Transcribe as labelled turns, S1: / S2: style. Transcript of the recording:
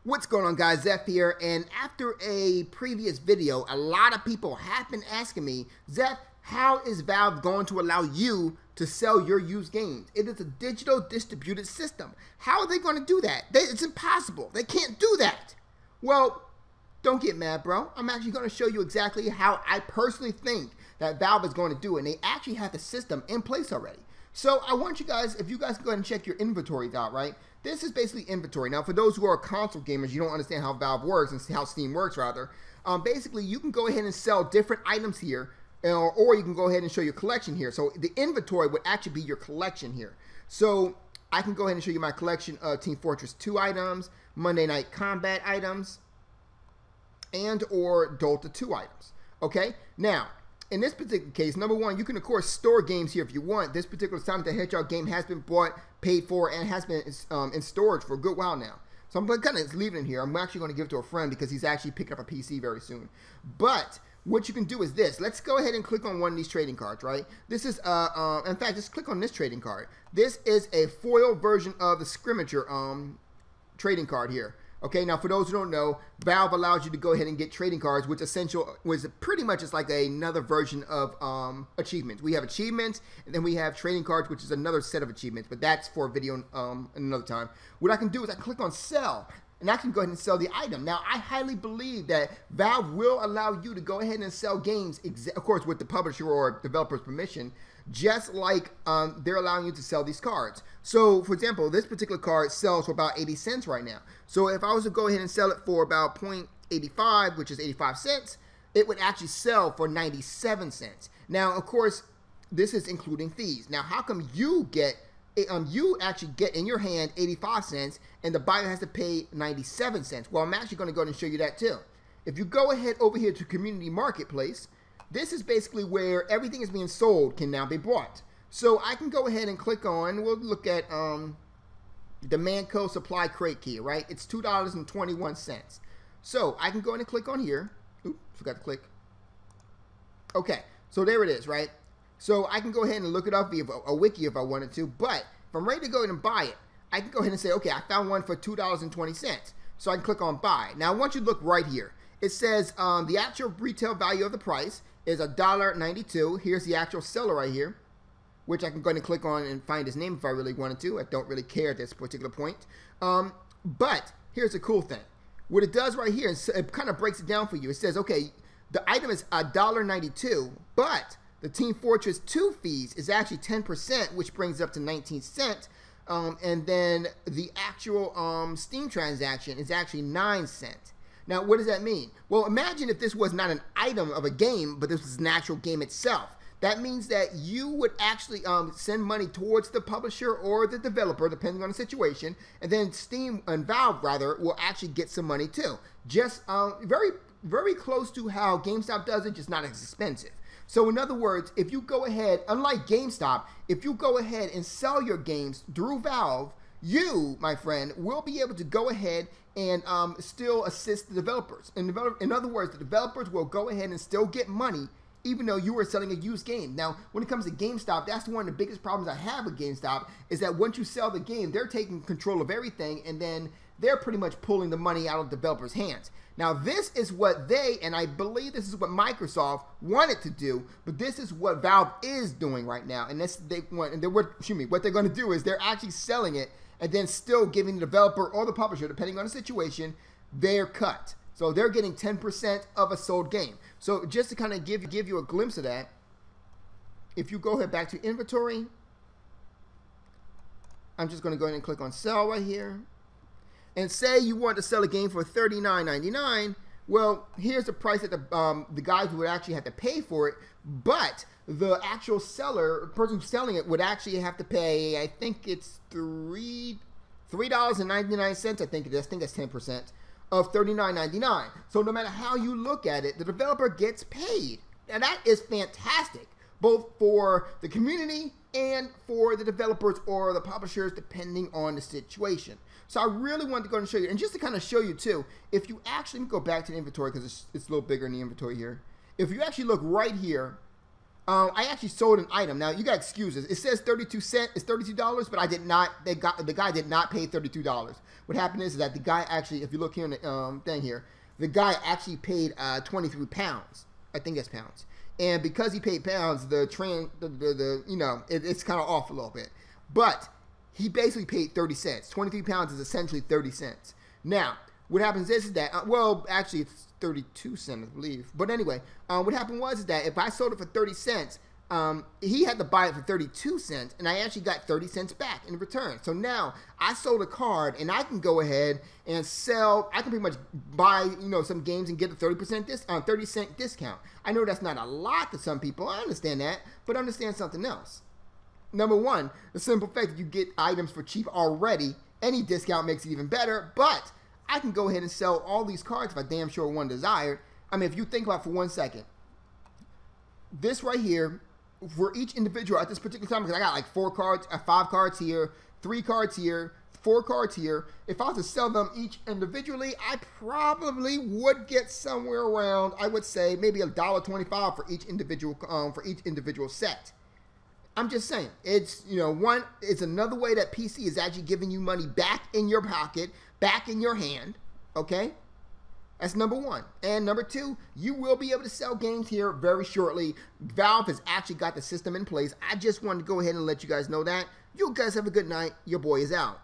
S1: What's going on, guys? Zeph here, and after a previous video, a lot of people have been asking me, Zeph, how is Valve going to allow you to sell your used games? It is a digital distributed system. How are they going to do that? It's impossible. They can't do that. Well, don't get mad, bro. I'm actually going to show you exactly how I personally think that Valve is going to do it, and they actually have the system in place already. So I want you guys, if you guys go ahead and check your inventories out, right? This is basically inventory. Now, for those who are console gamers, you don't understand how Valve works and how Steam works, rather. Basically, you can go ahead and sell different items here, or you can go ahead and show your collection here. So the inventory would actually be your collection here. So I can go ahead and show you my collection of Team Fortress 2 items, Monday Night Combat items, and or Dota 2 items. Okay? Now, in this particular case, number one, you can of course store games here if you want. This particular Sonic the Hedgehog game has been bought, paid for, and has been in storage for a good while now. So I'm kind of leaving it in here. I'm actually going to give it to a friend because he's actually picking up a PC very soon. But what you can do is this. Let's go ahead and click on one of these trading cards, right? This is, in fact, just click on this trading card. This is a foil version of the Scrimmager trading card here. Okay, now for those who don't know, Valve allows you to go ahead and get trading cards, which was pretty much just like another version of achievements. We have achievements, and then we have trading cards, which is another set of achievements, but that's for a video another time. What I can do is I click on sell, and I can go ahead and sell the item. Now, I highly believe that Valve will allow you to go ahead and sell games, of course, with the publisher or developer's permission, just like they're allowing you to sell these cards. So, for example, this particular card sells for about 80 cents right now. So if I was to go ahead and sell it for about 0.85, which is 85 cents, it would actually sell for 97 cents. Now, of course, this is including fees. Now, how come you actually get in your hand 85 cents and the buyer has to pay 97 cents? Well, I'm actually going to go ahead and show you that too. If you go ahead over here to Community Marketplace, this is basically where everything is being sold can now be bought. So I can go ahead and click on, we'll look at the Manco Supply Crate Key, right? It's $2.21. So I can go ahead and click on here. Oops, forgot to click. Okay, so there it is, right? So I can go ahead and look it up via a wiki if I wanted to, but if I'm ready to go ahead and buy it, I can go ahead and say, okay, I found one for $2.20. So I can click on buy. Now I want you to look right here. It says the actual retail value of the price is $1.92. Here's the actual seller right here, which I can go ahead and click on and find his name if I really wanted to. I don't really care at this particular point. But here's the cool thing. What it does right here, it kind of breaks it down for you. It says, okay, the item is $1.92, but the Team Fortress 2 fees is actually 10%, which brings it up to 19 cents. And then the actual Steam transaction is actually 9 cents. Now, what does that mean? Well, imagine if this was not an item of a game, but this was an actual game itself. That means that you would actually send money towards the publisher or the developer, depending on the situation, and then Steam and Valve, rather, will actually get some money too. Just very, very close to how GameStop does it, just not as expensive. So in other words, if you go ahead, unlike GameStop, if you go ahead and sell your games through Valve, you, my friend, will be able to go ahead and still assist the developers. In other words, the developers will go ahead and still get money even though you were selling a used game. Now, when it comes to GameStop, that's one of the biggest problems I have with GameStop, is that once you sell the game, they're taking control of everything, and then they're pretty much pulling the money out of developers' hands. Now, this is what they, and I believe this is what Microsoft wanted to do, but this is what Valve is doing right now. And what they're going to do is they're actually selling it and then still giving the developer or the publisher, depending on the situation, their cut. So they're getting 10% of a sold game. So just to kind of give you a glimpse of that, if you go ahead back to inventory, I'm just going to go ahead and click on sell right here. And say you want to sell a game for $39.99. Well, here's the price that the guys would actually have to pay for it, but the actual seller, the person who's selling it, would actually have to pay, I think it's $3.99, I think it is. I think that's 10% of $39.99. So no matter how you look at it, the developer gets paid. Now that is fantastic, both for the community and for the developers or the publishers, depending on the situation. So I really wanted to go and show you, and just to kind of show you too, if you actually go back to the inventory, because it's a little bigger in the inventory here. If you actually look right here, I actually sold an item. Now you got excuses. It says 32 cents. It's $32, but I did not. The guy did not pay $32. What happened is that the guy actually, if you look here in the thing here, the guy actually paid 23 pounds. I think that's pounds. And because he paid pounds, it's kind of off a little bit. But he basically paid 30 cents. 23 pounds is essentially 30 cents. Now, what happens is that, well, actually it's 32 cents, I believe. But anyway, what happened was that if I sold it for 30 cents, he had to buy it for 32 cents, and I actually got 30 cents back in return. So now I sold a card, and I can go ahead and sell. I can pretty much buy, some games and get a 30 cent discount. I know that's not a lot to some people. I understand that, but understand something else. Number one, the simple fact that you get items for cheap already. Any discount makes it even better, but I can go ahead and sell all these cards if I damn sure one desired. I mean, if you think about it for 1 second, this right here, for each individual at this particular time, because I got like 4 cards, 5 cards here, 3 cards here, 4 cards here. If I was to sell them each individually, I probably would get somewhere around, I would say, maybe $1.25 for each individual set. I'm just saying, it's, it's another way that PC is actually giving you money back in your pocket, back in your hand, okay? That's number one. And number two, you will be able to sell games here very shortly. Valve has actually got the system in place. I just wanted to go ahead and let you guys know that. You guys have a good night. Your boy is out.